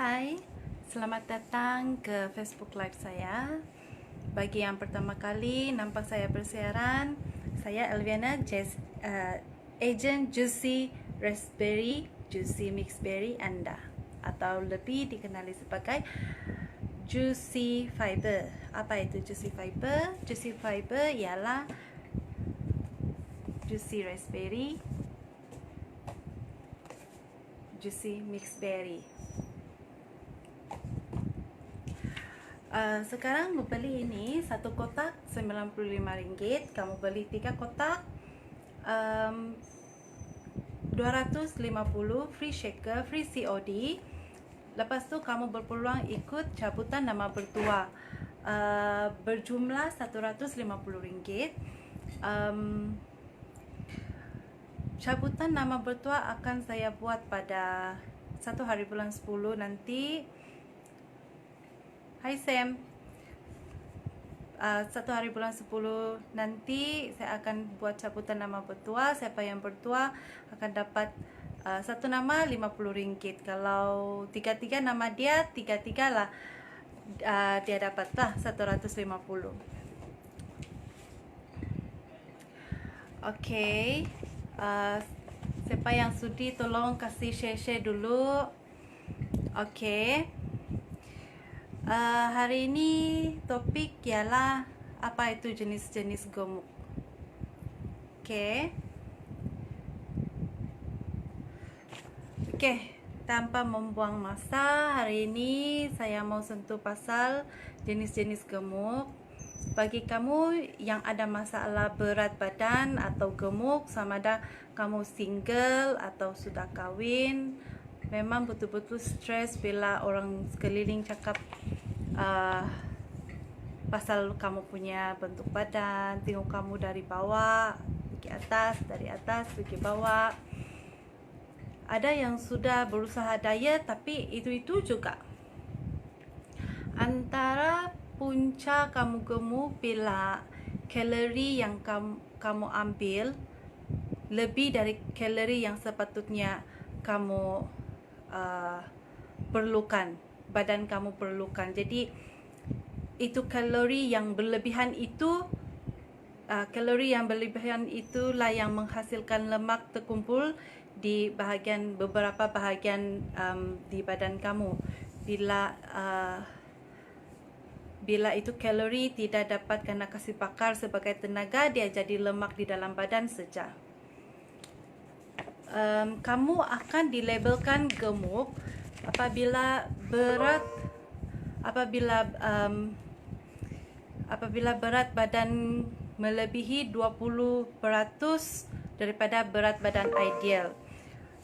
Hai, selamat datang ke Facebook Live saya. Bagi yang pertama kali nampak saya bersiaran, saya Elviana, agent Juicy Raspberry, Juicy Mixberry Anda, atau lebih dikenali sebagai Juicy Fiber. Apa itu Juicy Fiber? Juicy Fiber ialah Juicy Raspberry, Juicy Mixberry. Sekarang membeli ini satu kotak RM95. Kamu beli 3 kotak, 250, free shaker, free COD. Lepas tu kamu berpeluang ikut cabutan nama bertua, berjumlah RM150. Cabutan nama bertua akan saya buat pada 1 hari bulan 10 nanti. Hai Sam, 1 hari bulan 10 nanti saya akan buat cabutan nama bertua. Siapa yang bertua akan dapat satu nama RM50. Kalau tiga-tiga nama dia, tiga-tiga lah dia dapat lah 150. Okay, siapa yang sudi tolong kasih share dulu. Okay. Hari ini topik ialah apa itu jenis-jenis gemuk. Okay, tanpa membuang masa, hari ini saya mau sentuh pasal jenis-jenis gemuk. Bagi kamu yang ada masalah berat badan atau gemuk, sama ada kamu single atau sudah kahwin, memang betul-betul stres bila orang sekeliling cakap pasal kamu punya bentuk badan, tengok kamu dari bawah ke atas, dari atas ke bawah. Ada yang sudah berusaha diet, tapi itu juga. Antara punca kamu gemuk bila kalori yang kamu ambil lebih dari kalori yang sepatutnya kamu perlukan, badan kamu perlukan. Jadi itu kalori yang berlebihan itulah yang menghasilkan lemak terkumpul di beberapa bahagian di badan kamu. Bila itu kalori tidak dapat kena kasih bakar sebagai tenaga, dia jadi lemak di dalam badan saja. Kamu akan dilabelkan gemuk apabila berat badan melebihi 20% daripada berat badan ideal.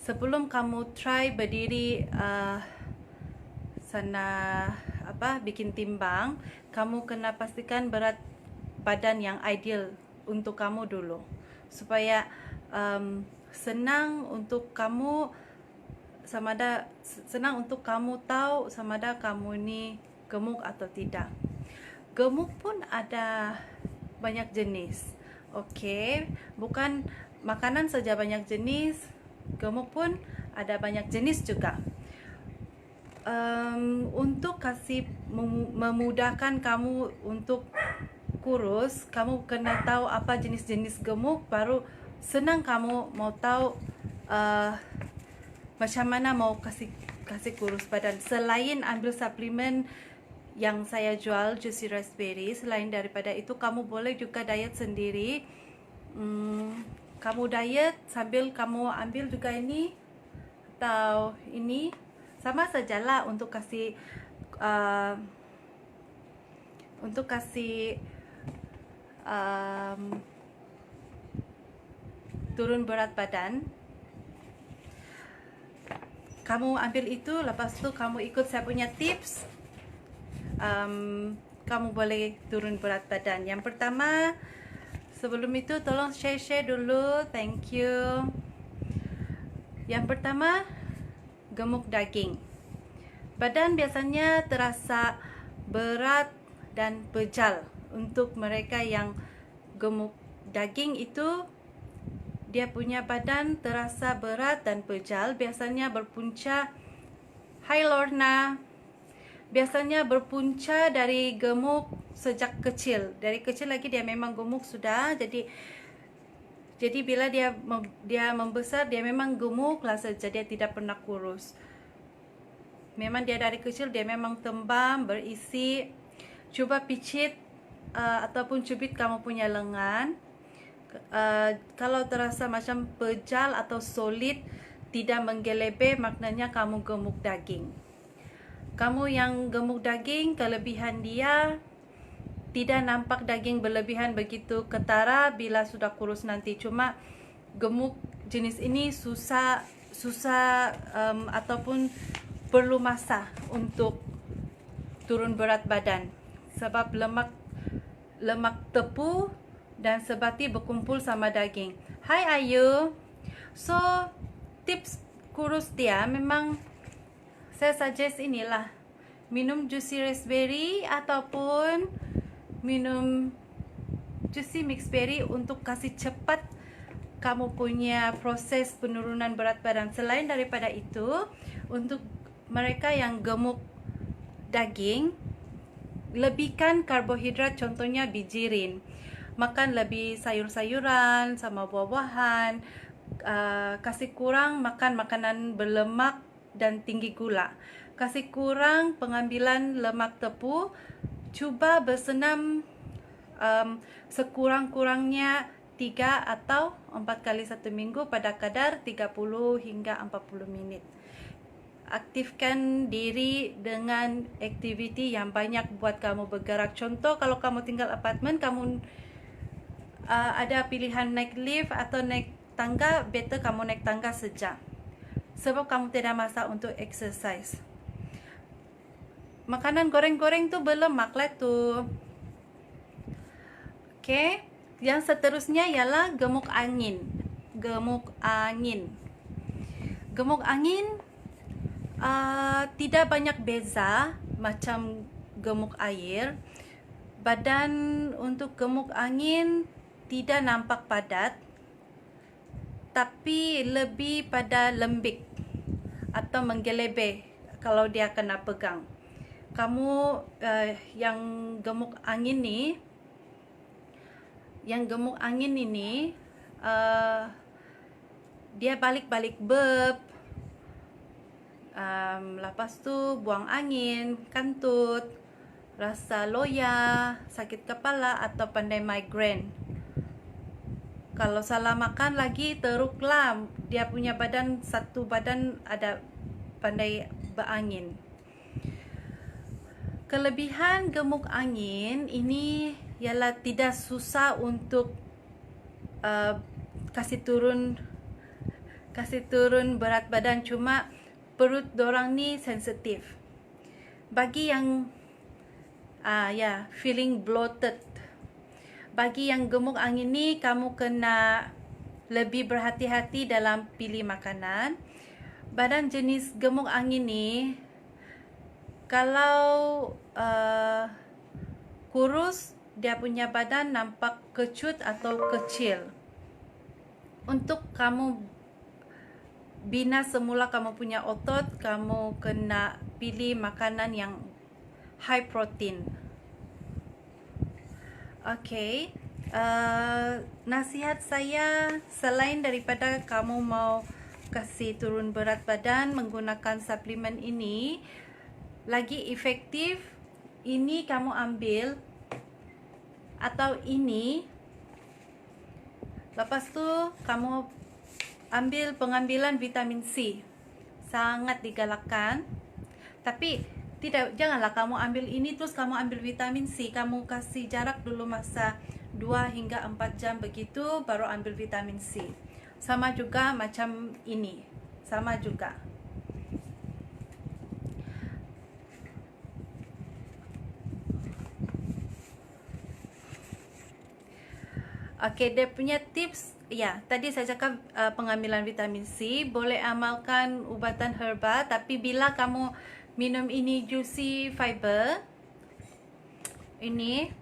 Sebelum kamu try berdiri bikin timbang, kamu kena pastikan berat badan yang ideal untuk kamu dulu, supaya senang untuk kamu tahu sama ada kamu ni gemuk atau tidak. Gemuk pun ada banyak jenis. Okay, bukan makanan saja banyak jenis, gemuk pun ada banyak jenis juga. Untuk memudahkan kamu untuk kurus, kamu kena tahu apa jenis-jenis gemuk, baru senang kamu mau tahu macam mana mau kasih kurus badan. Selain ambil suplemen yang saya jual, Juicy Raspberry, selain daripada itu kamu boleh juga diet sendiri. Kamu diet sambil kamu ambil juga ini atau ini, sama sajalah untuk kasih turun berat badan. Kamu ambil itu, lepas tu kamu ikut saya punya tips, kamu boleh turun berat badan. Yang pertama, sebelum itu tolong share dulu, thank you. Yang pertama, gemuk daging. Badan biasanya terasa berat dan pejal. Untuk mereka yang gemuk daging itu, dia punya badan terasa berat dan pejal, biasanya berpunca Hai Lorna. Biasanya berpunca dari gemuk sejak kecil. Dari kecil lagi dia memang gemuk sudah. Jadi bila dia membesar dia memang gemuk lah saja, dia tidak pernah kurus. Memang dia dari kecil dia memang tembam, berisi. Cuba picit ataupun cubit kamu punya lengan. Kalau terasa macam pejal atau solid, tidak menggelebeh, maknanya kamu gemuk daging. Kamu yang gemuk daging, kelebihan dia tidak nampak daging berlebihan begitu ketara bila sudah kurus nanti. Cuma gemuk jenis ini susah ataupun perlu masa untuk turun berat badan sebab lemak tepu dan sebati berkumpul sama daging. Hai Ayu. So tips kurus dia memang saya suggest inilah, minum juicy raspberry ataupun minum juicy mixed berry untuk kasih cepat kamu punya proses penurunan berat badan. Selain daripada itu, untuk mereka yang gemuk daging, lebihkan karbohidrat, contohnya bijirin. Makan lebih sayur-sayuran sama buah-buahan. Kasih kurang makan makanan berlemak dan tinggi gula. Kasih kurang pengambilan lemak tepu. Cuba bersenam sekurang-kurangnya 3 atau 4 kali satu minggu pada kadar 30 hingga 40 minit. Aktifkan diri dengan aktiviti yang banyak buat kamu bergerak. Contoh, kalau kamu tinggal apartmen, kamu ada pilihan naik lift atau naik tangga, better kamu naik tangga sejam. Sebab kamu tidak masa untuk exercise. Makanan goreng-goreng tu berlemak lah tu. Okay. Yang seterusnya ialah gemuk angin. Gemuk angin tidak banyak beza macam gemuk air. Badan untuk gemuk angin tidak nampak padat, tapi lebih pada lembik atau menggelebeh kalau dia kena pegang. Kamu yang gemuk angin ini, dia balik-balik burp, lepas tu buang angin, kantut, rasa loya, sakit kepala atau pandai migraine. Kalau salah makan lagi teruklah, dia punya badan, satu badan ada pandai berangin. Kelebihan gemuk angin ini ialah tidak susah untuk kasih turun berat badan, cuma perut dorang ni sensitif. Bagi yang feeling bloated, bagi yang gemuk angin ni, kamu kena lebih berhati-hati dalam pilih makanan. Badan jenis gemuk angin ni, kalau kurus, dia punya badan nampak kecut atau kecil. Untuk kamu bina semula kamu punya otot, kamu kena pilih makanan yang high protein. Okay. Nasihat saya, selain daripada kamu mau kasih turun berat badan menggunakan suplemen ini, lagi efektif ini kamu ambil atau ini. Lepas tu kamu ambil pengambilan vitamin C. Sangat digalakkan. Tapi janganlah kamu ambil ini terus kamu ambil vitamin C. Kamu kasih jarak dulu masa 2 hingga 4 jam begitu baru ambil vitamin C. Sama juga macam ini. Sama juga. Okay, dia punya tips, tadi saya cakap pengambilan vitamin C, boleh amalkan ubatan herba, tapi bila kamu minum ini juicy fiber, ini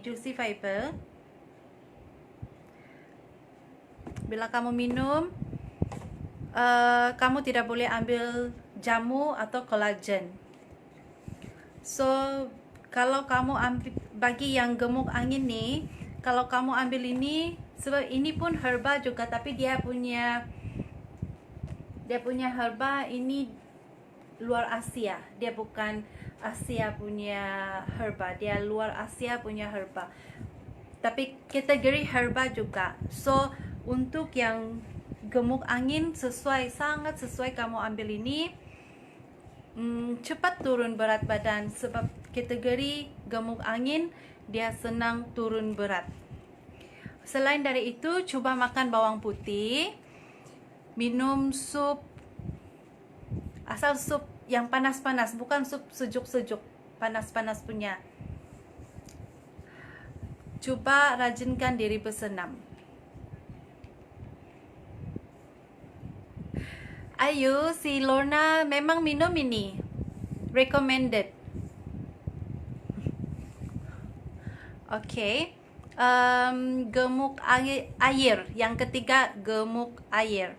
juicy fiber, bila kamu minum, kamu tidak boleh ambil jamu atau kolagen. So kalau kamu ambil, bagi yang gemuk angin nih, kalau kamu ambil ini, sebab ini pun herba juga, tapi dia punya herba ini luar Asia. Dia bukan Asia punya herba, dia luar Asia punya herba, tapi kategori herba juga. So untuk yang gemuk angin, sangat sesuai kamu ambil ini. Cepat turun berat badan, sebab kategori gemuk angin dia senang turun berat. Selain dari itu, coba makan bawang putih, minum sup, asal sup yang panas-panas, bukan sup sejuk-sejuk, panas-panas punya. Coba rajinkan diri bersenam. Ayo, si Lorna memang minum ini, recommended. Okay. Gemuk air. Yang ketiga, gemuk air.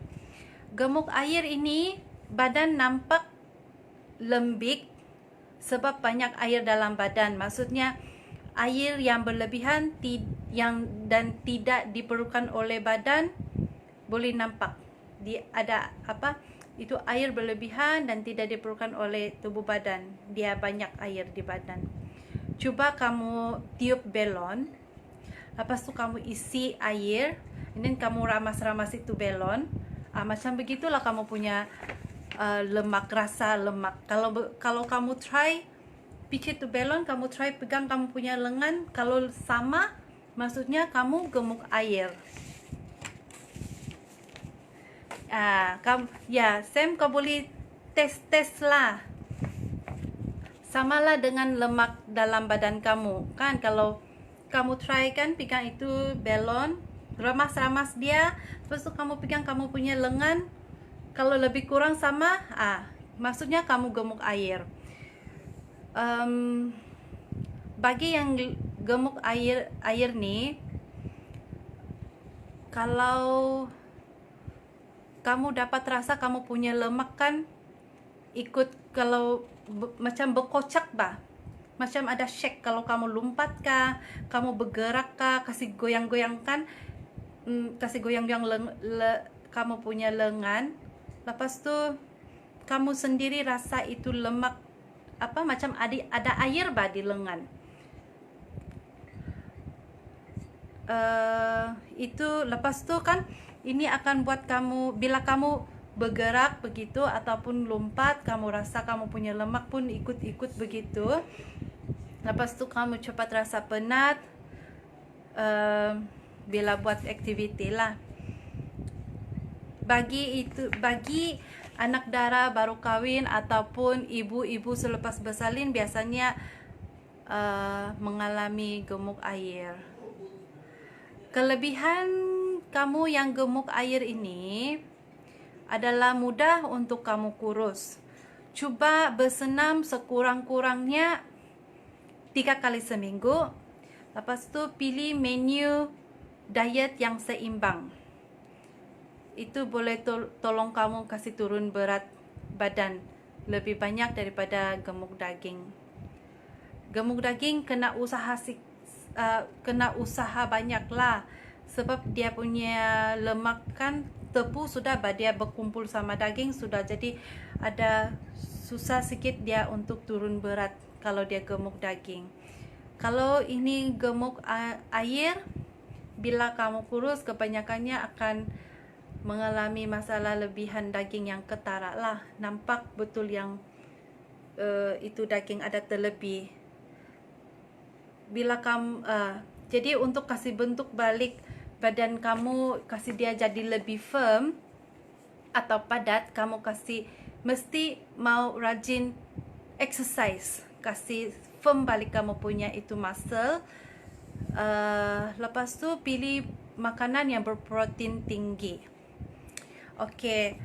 Gemuk air ini badan nampak lembik sebab banyak air dalam badan. Maksudnya air yang berlebihan dan tidak diperlukan oleh badan boleh nampak. Ada apa? Itu air berlebihan dan tidak diperlukan oleh tubuh badan. Dia banyak air di badan. Coba kamu tiup belon, lepas tu kamu isi air, dan kamu ramas-ramas itu belon. Macam begitulah kamu punya lemak, rasa lemak. Kalau kamu try picit tu belon, kamu try pegang kamu punya lengan, kalau sama, maksudnya kamu gemuk air. Sam, kau boleh tes lah. Samalah dengan lemak dalam badan kamu, kan? Kalau kamu try kan, pegang itu belon, ramas-ramas dia, terus tu kamu pegang kamu punya lengan, kalau lebih kurang sama, maksudnya kamu gemuk air. Bagi yang gemuk air nih, kalau kamu dapat rasa kamu punya lemak kan, ikut kalau macam berkocak bah, macam ada shake. Kalau kamu lompat kah, kamu bergerak kah, kasih goyang-goyang kan, kasih goyang-goyang kamu punya lengan. Lepas tu kamu sendiri rasa itu lemak apa, macam ada air bah di lengan. Itu lepas tu kan, ini akan buat kamu, bila kamu bergerak begitu ataupun lompat, kamu rasa kamu punya lemak pun ikut-ikut begitu. Lepas tu kamu cepat rasa penat bila buat aktiviti lah. Bagi anak dara baru kahwin ataupun ibu-ibu selepas bersalin, biasanya mengalami gemuk air. Kelebihan kamu yang gemuk air ini adalah mudah untuk kamu kurus. Cuba bersenam sekurang-kurangnya 3 kali seminggu. Lepas tu pilih menu diet yang seimbang. Itu boleh tolong kamu kasih turun berat badan lebih banyak daripada gemuk daging. Gemuk daging kena usaha banyak lah, sebab dia punya lemak kan tepu sudah, dia berkumpul sama daging sudah, jadi ada susah sikit dia untuk turun berat kalau dia gemuk daging. Kalau ini gemuk air, bila kamu kurus, kebanyakannya akan mengalami masalah lebihan daging yang ketara lah. Nampak betul yang itu daging ada terlebih. Bila kamu jadi untuk kasih bentuk balik badan kamu, kasih dia jadi lebih firm atau padat, kamu mesti mau rajin exercise, kasih firm balik kamu punya itu muscle. Lepas tu pilih makanan yang berprotein tinggi. Okey,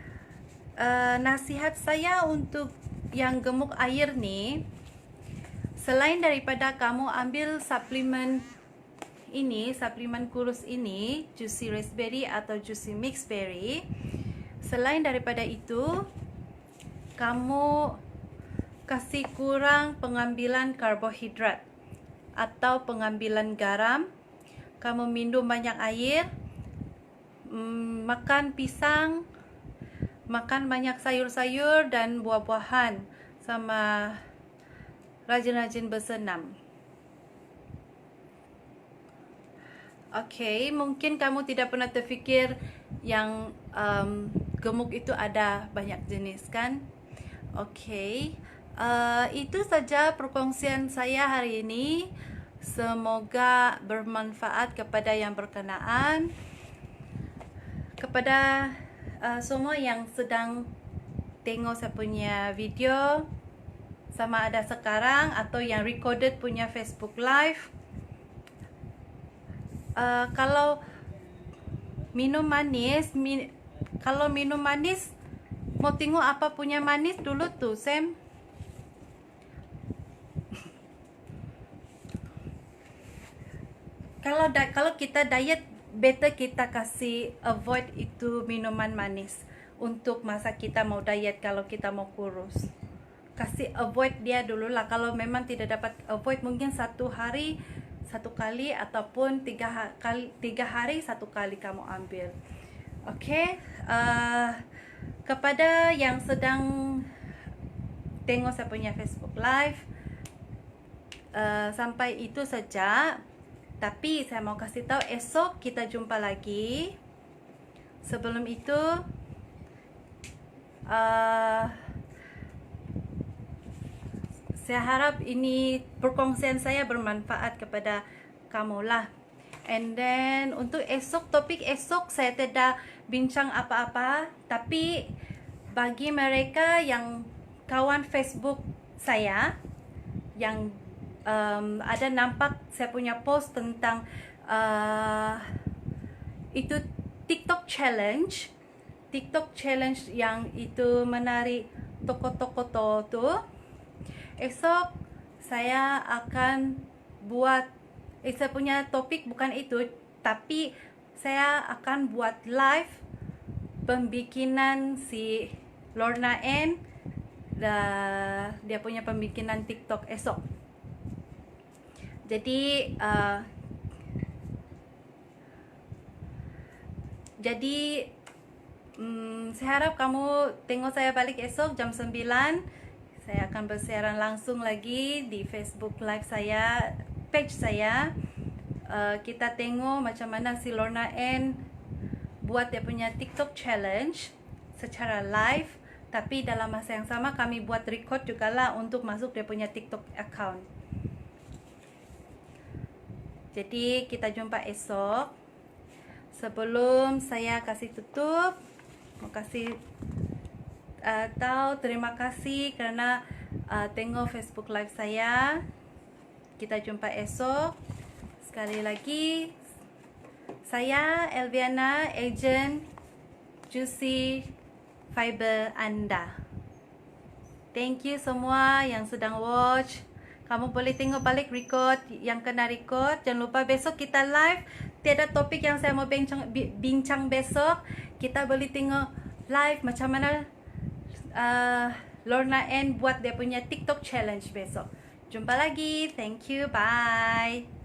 nasihat saya untuk yang gemuk air nih, selain daripada kamu ambil suplemen kurus ini, juicy raspberry atau juicy mixed berry, selain daripada itu, kamu kasih kurang pengambilan karbohidrat atau pengambilan garam, kamu minum banyak air, makan pisang, makan banyak sayur-sayur dan buah-buahan, sama rajin-rajin bersenam. Okay, mungkin kamu tidak pernah terfikir yang gemuk itu ada banyak jenis kan? Okay, itu saja perkongsian saya hari ini. Semoga bermanfaat kepada yang berkenaan. Kepada semua yang sedang tengok saya punya video, sama ada sekarang atau yang recorded punya Facebook Live, kalau minum manis, kalau minum manis, mau tengok apa punya manis dulu tuh, Sam? Kalau kita diet, better kita kasih avoid itu minuman manis untuk masa kita mau diet. Kalau kita mau kurus, kasih avoid dia dulu lah. Kalau memang tidak dapat avoid, mungkin satu hari satu kali ataupun 3 hari satu kali kamu ambil. Okay, kepada yang sedang tengok saya punya Facebook Live, sampai itu saja. Tapi saya mau kasih tahu, esok kita jumpa lagi. Sebelum itu, saya harap ini perkongsian saya bermanfaat kepada kamu lah. And then untuk esok, topik esok saya tidak bincang apa-apa. Tapi bagi mereka yang kawan Facebook saya, yang ada nampak saya punya post tentang itu TikTok challenge yang itu menari toko-toko tuh. Esok saya akan buat, saya punya topik bukan itu, tapi saya akan buat live pembikinan si Lorna N, dia punya pembikinan TikTok esok. Jadi saya harap kamu tengok saya balik esok jam 9. Saya akan bersiaran langsung lagi di Facebook Live saya, page saya. Kita tengok macam mana si Lorna N buat dia punya TikTok challenge secara live. Tapi dalam masa yang sama kami buat record juga lah untuk masuk dia punya TikTok account. Jadi kita jumpa esok. Sebelum saya kasih tutup, mau kasih tahu terima kasih kerana tengok Facebook Live saya. Kita jumpa esok. Sekali lagi, saya Elviana, agent Juicy Fiber Anda. Thank you semua yang sedang watch. Kamu boleh tengok balik record yang kena record. Jangan lupa besok kita live. Tiada topik yang saya mau bincang besok. Kita boleh tengok live macam mana Lorna N buat dia punya TikTok challenge besok. Jumpa lagi. Thank you. Bye.